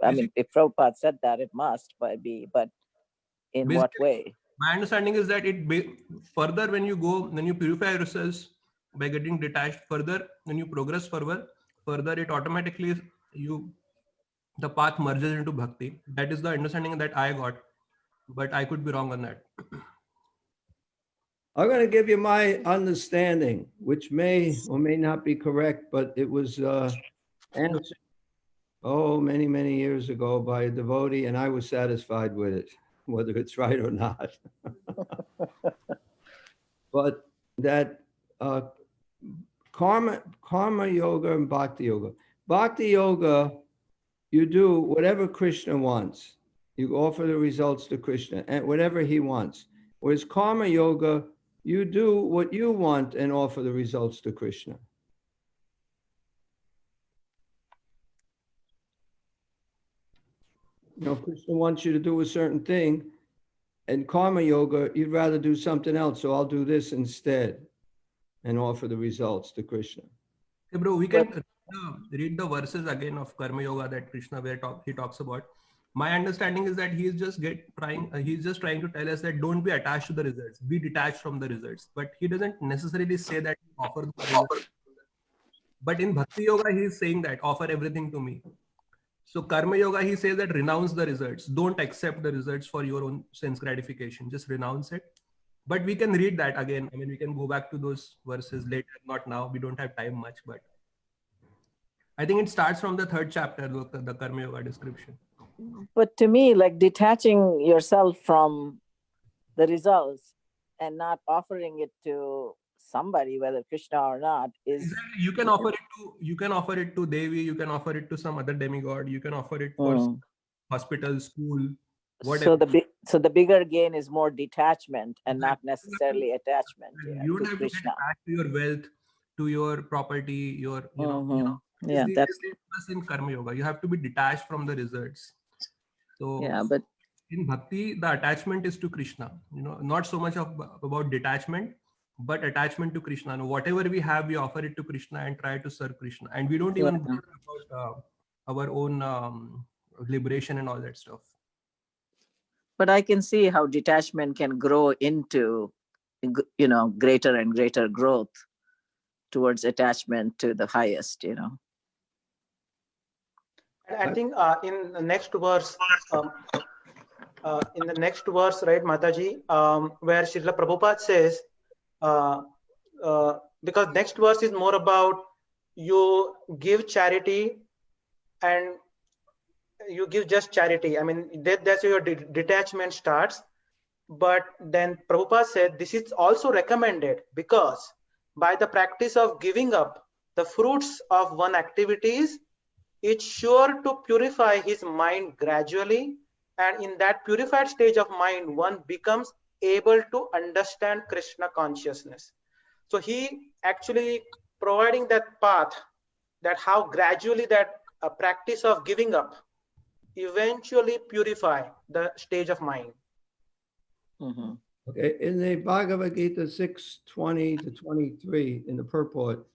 Speaker 5: I mean, if Prabhupada said that, it must be, but in what way?
Speaker 8: My understanding is that further when you purify yourselves by getting detached, further when you progress further it automatically the path merges into bhakti. That is the understanding that I got, but I could be wrong on that.
Speaker 7: I'm going to give you my understanding, which may or may not be correct, but it was answered, many, many years ago by a devotee, and I was satisfied with it, whether it's right or not. But that karma yoga and bhakti yoga. Bhakti yoga, you do whatever Krishna wants. You offer the results to Krishna and whatever he wants. Whereas karma yoga, you do what you want and offer the results to Krishna. Krishna wants you to do a certain thing, and karma yoga, you'd rather do something else, so I'll do this instead and offer the results to Krishna.
Speaker 8: Hey bro, we can read the verses again of Karma Yoga that Krishna he talks about. My understanding is that he's just trying to tell us that don't be attached to the results, be detached from the results. But he doesn't necessarily say that offer the results. But in Bhakti Yoga, he's saying that offer everything to me. So Karma Yoga, he says that renounce the results. Don't accept the results for your own sense gratification. Just renounce it. But we can read that again. I mean, we can go back to those verses later, not now. We don't have time much, but I think it starts from the 3rd chapter, the Karma Yoga description.
Speaker 5: But to me, like detaching yourself from the results and not offering it to somebody, whether Krishna or not, is
Speaker 8: Exactly. You can offer it to Devi, you can offer it to some other demigod, you can offer it for
Speaker 5: Mm.
Speaker 8: hospital, school,
Speaker 5: So
Speaker 8: whatever.
Speaker 5: the bigger gain is more detachment and not necessarily attachment
Speaker 8: You don't
Speaker 5: to
Speaker 8: have to get
Speaker 5: Krishna.
Speaker 8: attached to your wealth, to your property, your
Speaker 5: Mhm. Yeah,
Speaker 8: it's
Speaker 5: that's
Speaker 8: the plus in karma yoga. You have to be detached from the results. So
Speaker 5: yeah, but
Speaker 8: in bhakti, the attachment is to Krishna. Not so much about detachment, but attachment to Krishna. Whatever we have, we offer it to Krishna and try to serve Krishna. And we don't even
Speaker 5: Yeah.
Speaker 8: bother about our own liberation and all that stuff.
Speaker 5: but I can see how detachment can grow into, greater and greater growth towards attachment to the highest.
Speaker 1: And I think in the next verse, right, Mataji, where Srila Prabhupada says, because next verse is more about you give charity and you give just charity. I mean, that's where your detachment starts. But then Prabhupada said this is also recommended because by the practice of giving up the fruits of one activities, it's sure to purify his mind gradually. And in that purified stage of mind, one becomes able to understand Krishna consciousness. So he actually providing that path, that how gradually that practice of giving up eventually purify the stage of mind.
Speaker 5: Mm-hmm.
Speaker 7: Okay, in the Bhagavad Gita 6:20 to 23 in the purport,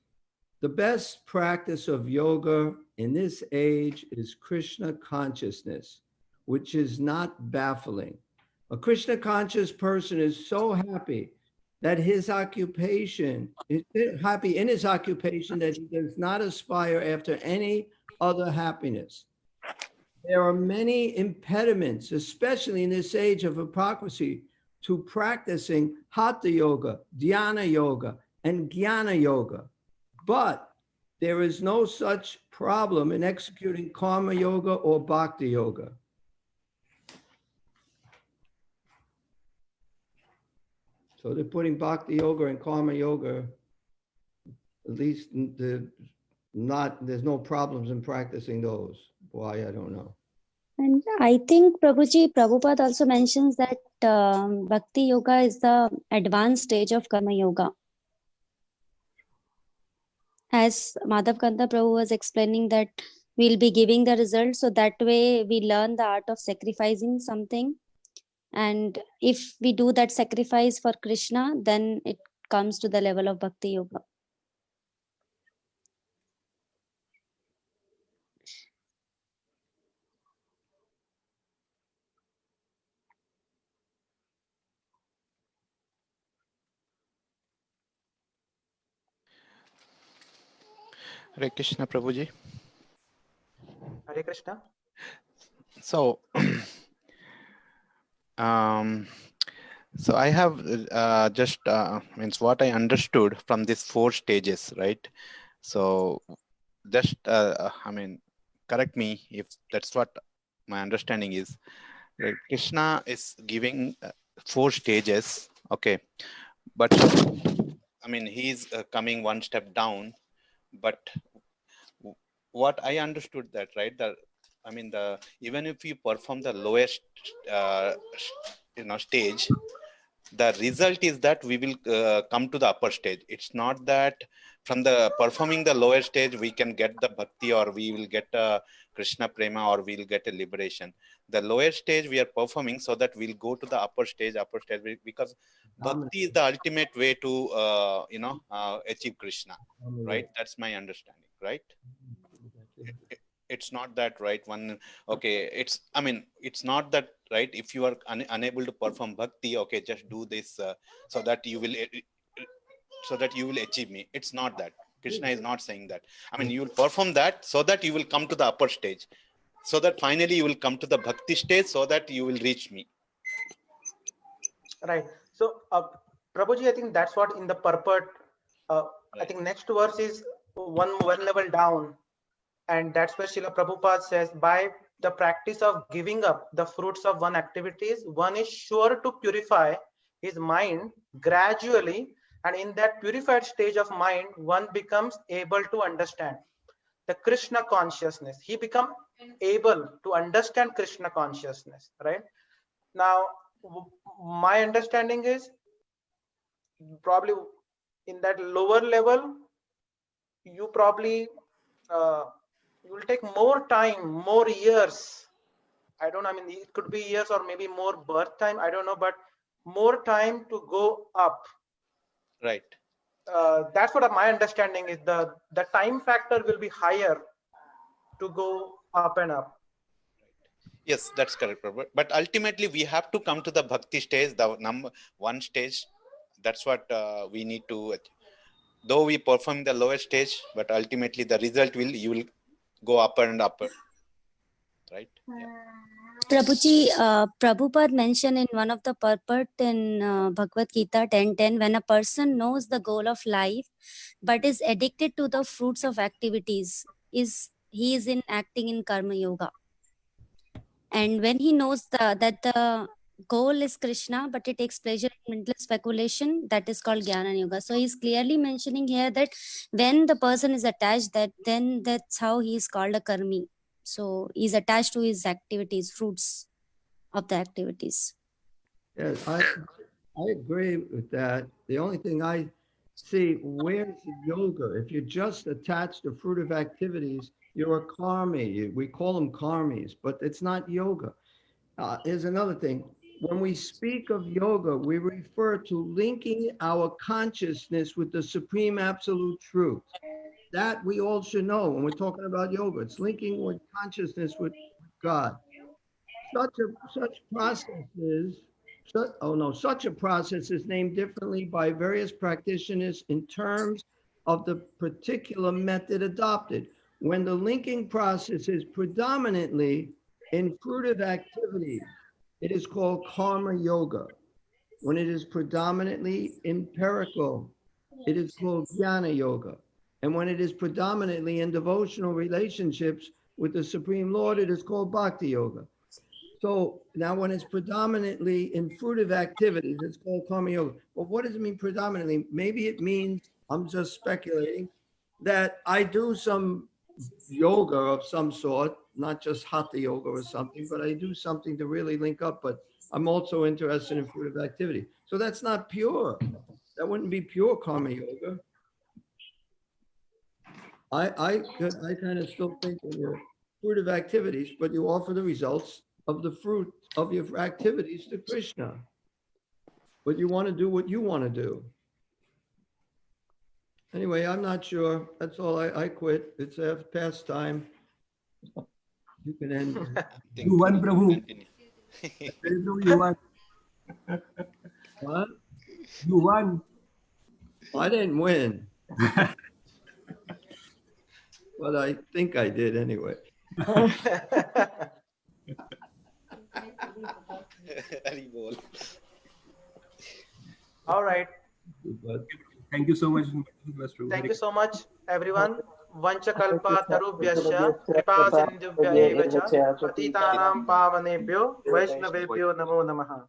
Speaker 7: the best practice of yoga in this age is Krishna consciousness, which is not baffling. A Krishna conscious person is so happy that his occupation is happy in his occupation that he does not aspire after any other happiness. There are many impediments, especially in this age of hypocrisy, to practicing Hatha Yoga, Dhyana Yoga, and Jnana Yoga. But there is no such problem in executing Karma Yoga or Bhakti Yoga. So they're putting Bhakti Yoga and Karma Yoga, at least there's no problems in practicing those. Why, I don't know.
Speaker 10: And I think Prabhupada also mentions that Bhakti Yoga is the advanced stage of Karma Yoga. As Madhav Kanta Prabhu was explaining that we'll be giving the result, so that way we learn the art of sacrificing something. And if we do that sacrifice for Krishna, then it comes to the level of Bhakti Yoga.
Speaker 11: Hare Krishna, Prabhuji.
Speaker 1: Hare Krishna.
Speaker 11: So, so I have just means what I understood from these 4 stages, right? So, just I mean, correct me if that's what my understanding is. Right? Krishna is giving 4 stages, okay, but I mean he's coming one step down. But what I understood that, right, that I mean even if you perform the lowest stage, the result is that we will come to the upper stage. It's not that from the performing the lower stage we can get the bhakti, or we will get a Krishna prema, or we'll get a liberation. The lower stage we are performing so that we'll go to the upper stage, because bhakti is the ultimate way to achieve Krishna, right? That's my understanding, right? It's not that, right? It's not that, right? If you are unable to perform bhakti, okay, just do this so that you will achieve me. It's not that. Krishna is not saying that. I mean, you will perform that so that you will come to the upper stage, so that finally you will come to the bhakti stage, so that you will reach me.
Speaker 1: Right. So, Prabhuji, I think that's what in the purport. I think next verse is one level down. And that's where Srila Prabhupada says, by the practice of giving up the fruits of one activities, one is sure to purify his mind gradually. And in that purified stage of mind, one becomes able to understand the Krishna consciousness. He becomes able to understand Krishna consciousness, right? Now, my understanding is probably in that lower level, you probably you will take more time, more years. I don't know, I mean, it could be years or maybe more birth time, I don't know, but more time to go up.
Speaker 11: Right.
Speaker 1: That's what my understanding is. The time factor will be higher to go up and up.
Speaker 11: Yes, that's correct, Prabhu. But ultimately, we have to come to the bhakti stage, the number one stage. That's what we need to achieve. Though we perform the lower stage, but ultimately the result you will go upper and upper, right? Yeah.
Speaker 10: Prabhuji, Prabhupada mentioned in one of the purport in Bhagavad Gita 10:10, when a person knows the goal of life but is addicted to the fruits of activities, he is acting in karma yoga. And when he knows that the goal is Krishna, but he takes pleasure in mental speculation, that is called Jnana Yoga. So he's clearly mentioning here that when the person is attached, then that's how he is called a karmi. So he's attached to his activities, fruits of the activities.
Speaker 7: Yes, I agree with that. The only thing I see, where's the yoga? If you're just attached to fruit of activities, you're a karmi. We call them karmis, but it's not yoga. Here's another thing. When we speak of yoga, we refer to linking our consciousness with the supreme absolute truth. That we all should know when we're talking about yoga. It's linking with consciousness with God. Such a process is named differently by various practitioners in terms of the particular method adopted. When the linking process is predominantly in fruitive activity, it is called karma yoga. When it is predominantly empirical, it is called jnana yoga. And when it is predominantly in devotional relationships with the Supreme Lord, it is called bhakti yoga. So now when it's predominantly in fruitive activities, it's called karma yoga. But what does it mean predominantly? Maybe it means, I'm just speculating, that I do some yoga of some sort, not just hatha yoga or something, but I do something to really link up, but I'm also interested in fruitive activity. So that's not pure. That wouldn't be pure karma yoga. I kind of still think in your fruitive activities, but you offer the results of the fruit of your activities to Krishna. But you want to do what you want to do. Anyway, I'm not sure. That's all. I quit. It's past time. You can end.
Speaker 8: You won, Prabhu. You won.
Speaker 7: What?
Speaker 8: You won.
Speaker 7: I didn't win. But I think I did anyway.
Speaker 1: All right.
Speaker 8: Thank you so much.
Speaker 1: Thank you so much, everyone. Vanchakalpa tarubhyasya kripa sindhubhya eva cha patitanam pavanebhyo vaishnavebhyo namo namaha.